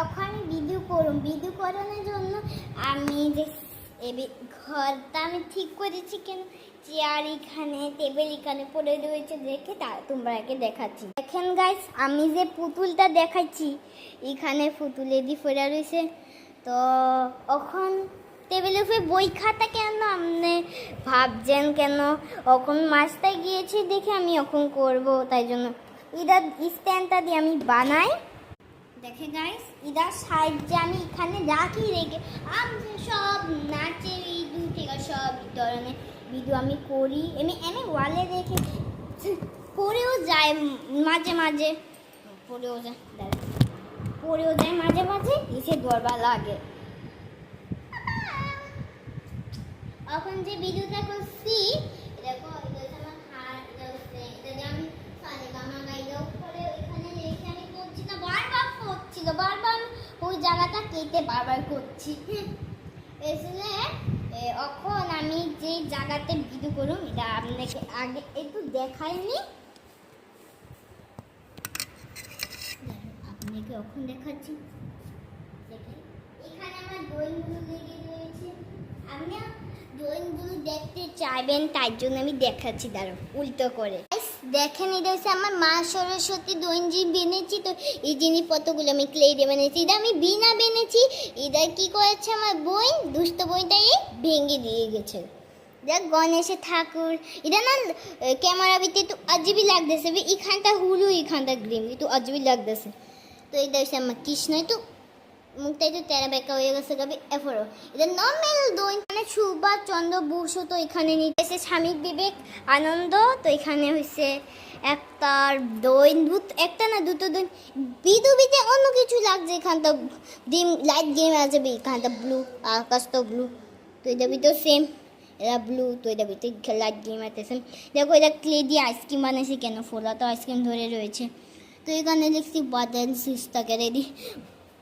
এখন আমি ভিডিও করানোর জন্য আমি যে ঘরটা আমি ঠিক করেছি কেন চেয়ার এখানে টেবিল এখানে পড়ে রয়েছে দেখে তোমরা একে দেখাচ্ছি। দেখেন গাইস আমি যে পুতুলটা দেখাচ্ছি এখানে পুতুলেরই পড়ে রয়েছে। তো এখন টেবিলের উপরে বই খাতা কেন আপনি ভাবছেন কেন এখন মাছটায় গিয়েছি দেখে আমি এখন করব তাই জন্য এটা স্ট্যান্ডটা দিয়ে আমি বানাই। দেখে গাইস এটা সাইডে আমি এখানে রেখে আমি সব নাচের ভিডিও থেকে সব ধরনের ভিডিও আমি করি এমনি ওয়ালে রেখে পড়েও যায় মাঝে মাঝে পড়েও যায় মাঝে মাঝে এসে দরবার লাগে। এখন যে ভিডিওটা করছি দেখো এটা আমার হাত এটা দিয়ে আমি সারেগামা গাইলেও করে ওইখানে রেখে আমি করছি না বারবার ওই জায়গাটা কেটে বারবার করছি। এসলে এখন আমি যে জায়গাতে ভিডিও করুম এটা আপনাকে আগে একটু দেখাইনি আপনাকে এখন দেখাচ্ছি। দেখেন এখানে আমার ড্রয়িংগুলো লেগে রয়েছে আপনি ড্রয়িংগুলো দেখতে চাইবেন তাই জন্য আমি দেখাচ্ছি দাঁড়ো উল্টো করে। দেখেন এটা হচ্ছে আমার মা সরস্বতী ড্রয়িং বেনেছি। তো এই জিনিসপত্রগুলো আমি ক্লে দিয়ে বানিয়েছি এটা আমি বিনা বেনেছি। এটা কি করেছে আমার বই দুষ্ট বইটাই ভেঙে দিয়ে গেছে। দেখ গণেশের ঠাকুর এটা না ক্যামেরা ভিতরে একটু আজবি লাগতেছে এখানটা হুলু এখানটা গ্রিন একটু আজবি লাগতেছে। তো এটা হচ্ছে আমার কৃষ্ণ একটু মুখটা একটু তেরা বেঁকা হয়ে গেছে গাবি এরপরও এটা নর্মাল দই মানে সুভাষচন্দ্র বসু তো এখানে নিতে এসে স্বামী বিবেক আনন্দ। তো এখানে হচ্ছে একটা দই একটা না দুটো দই বিদুবিতে অন্য কিছু লাগছে এখানটা ডিম লাইট গেম আছে এখানটা ব্লু আকাশ তো ব্লু। তো এটা ভিতরে সেম এরা ব্লু। তো এটা ভিতরে লাইট গেম আছে সেম। দেখো এটা ক্লে দিয়ে আইসক্রিম বানাইছি কেন ফোলা তো আইসক্রিম ধরে রয়েছে। তো এখানে লিখছি বাদান সিস্টাকে রেডি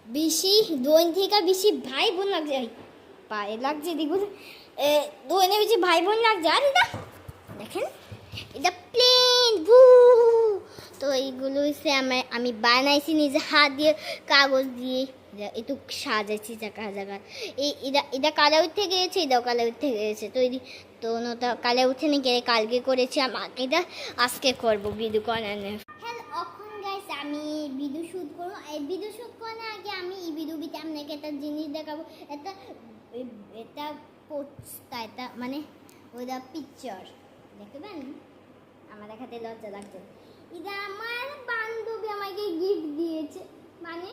বেশি দোন থেকে বেশি ভাই বোন লাগছে পায়ে লাগছে দেখুন দোনে বেশি ভাই বোন লাগছে। আর এটা দেখেন এটা প্লেন ভু। তো এইগুলো হচ্ছে আমি বানাইছি নিজে হাত দিয়ে কাগজ দিয়ে একটু সাজাইছি জায়গা এটা কালে উঠে গিয়েছে এটাও কালে উঠে গিয়েছে। তো তো ওটা কালে উঠে নিয়ে গেলে কালকে করেছি আমাকে এটা আজকে করবো ভিডিও করানো। আমি ভিডিও শ্যুট করবো এই ভিডিও শ্যুট করার আগে আমি এই ভিডিওতে আপনাকে একটা জিনিস দেখাবো। এটা পোস্টটা এটা মানে ওইটা পিকচার দেখবেন আমার দেখাতে লজ্জা লাগছে। এটা আমার বান্ধবী আমাকে গিফট দিয়েছে মানে